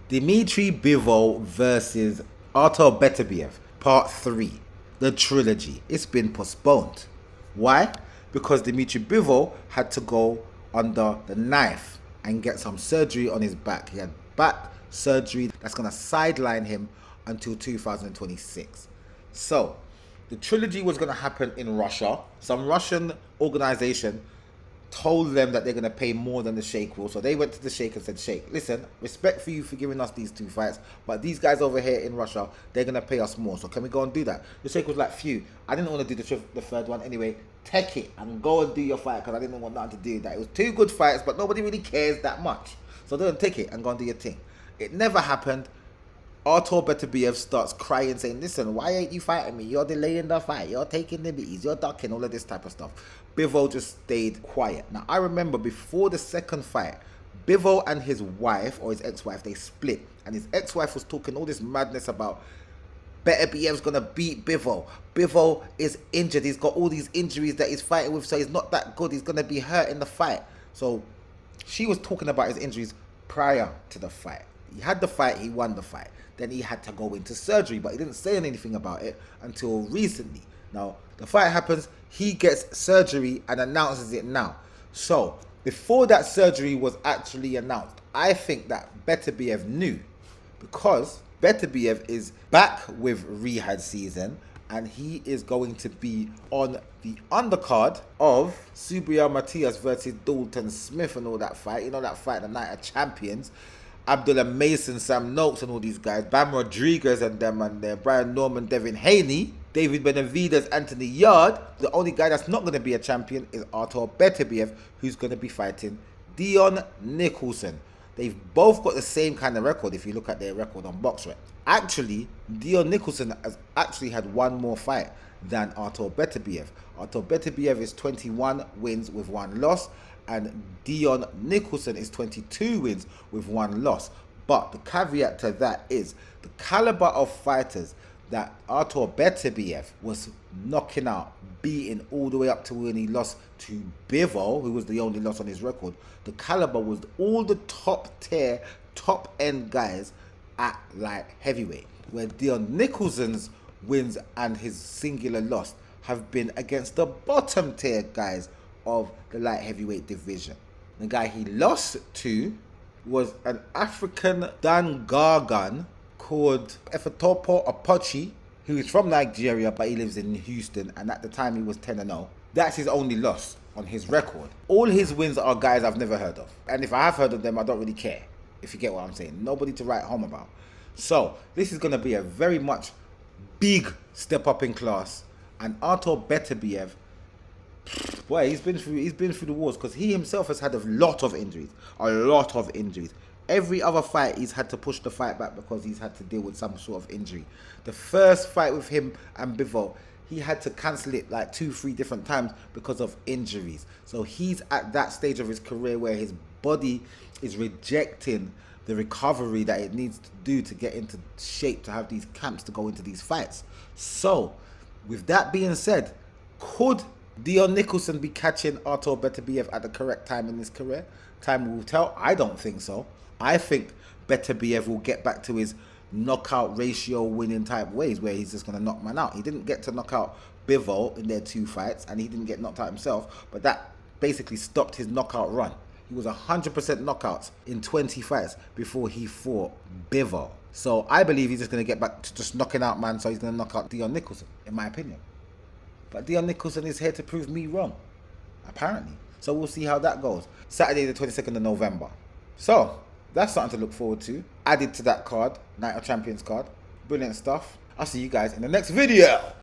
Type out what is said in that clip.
Dmitry Bivol versus Artur Beterbiev, Part 3, the trilogy. It's been postponed. Why? Because Dmitry Bivol had to go under the knife and get some surgery on his back. He had back surgery that's going to sideline him until 2026. So, the trilogy was going to happen in Russia. Some Russian organization told them that they're going to pay more than the Sheikh will. So they went to the Sheikh and said, Sheikh, listen, respect for you for giving us these 2 fights, but these guys over here in Russia, they're going to pay us more. So can we go and do that? The Sheikh was like, phew, I didn't want to do the third one anyway. Take it and go and do your fight, because I didn't want nothing to do with that. It was 2 good fights, but nobody really cares that much. So don't take it and go and do your thing. It never happened. Artur Beterbiev starts crying, saying, listen, why ain't you fighting me? You're delaying the fight. You're taking liberties. You're ducking, all of this type of stuff. Bivol just stayed quiet. Now, I remember before the second fight, Bivol and his wife, or his ex-wife, they split. And his ex-wife was talking all this madness about Beterbiev's going to beat Bivol. Bivol is injured. He's got all these injuries that he's fighting with, so he's not that good. He's going to be hurt in the fight. So she was talking about his injuries prior to the fight. He had the fight, he won the fight. Then he had to go into surgery, but he didn't say anything about it until recently. Now, the fight happens, he gets surgery and announces it now. So, before that surgery was actually announced, I think that Beterbiev knew, because Beterbiev is back with rehab season and he is going to be on the undercard of Subriel Matias versus Dalton Smith and all that fight. You know that fight, the Night of Champions. Abdullah Mason, Sam Noakes and all these guys, Bam Rodriguez and them, and Brian Norman, Devin Haney, David Benavidez, Anthony Yard. The only guy that's not going to be a champion is Artur Beterbiev, who's going to be fighting Deon Nicholson. They've both got the same kind of record if you look at their record on Boxwatch. Actually, Deon Nicholson has actually had one more fight than Artur Beterbiev. Artur Beterbiev is 21 wins with 1 loss, and Deon Nicholson is 22 wins with 1 loss. But the caveat to that is the caliber of fighters that Artur Beterbiev was knocking out, beating all the way up to when he lost to Bivol, who was the only loss on his record. The caliber was all the top tier, top end guys at like heavyweight, where Deon Nicholson's wins and his singular loss have been against the bottom tier guys of the light heavyweight division. The guy he lost to was an African Dangagan called Efetopo Apochi, who is from Nigeria, but he lives in Houston, and at the time he was 10-0. That's his only loss on his record. All his wins are guys I've never heard of. And if I have heard of them, I don't really care, if you get what I'm saying. Nobody to write home about. So, this is going to be a very much big step up in class. And Artur Beterbiev, boy, he's been through the wars, because he himself has had a lot of injuries. Every other fight he's had to push the fight back because he's had to deal with some sort of injury. The first fight with him and Bivol, he had to cancel it like 2-3 different times because of injuries. So he's at that stage of his career where his body is rejecting the recovery that it needs to do to get into shape to have these camps to go into these fights. So, with that being said, could Deon Nicholson be catching Artur Beterbiev at the correct time in his career? Time will tell. I don't think so. I think Beterbiev will get back to his knockout ratio winning type ways, where he's just going to knock man out. He didn't get to knock out Bivol in their 2 fights, and he didn't get knocked out himself, but that basically stopped his knockout run. He was 100% knockouts in 20 fights before he fought Bivol. So I believe he's just going to get back to just knocking out man, so he's going to knock out Deon Nicholson, in my opinion. But Deon Nicholson is here to prove me wrong, apparently. So we'll see how that goes. Saturday the 22nd of November. So, that's something to look forward to. Added to that card, Night of Champions card. Brilliant stuff. I'll see you guys in the next video.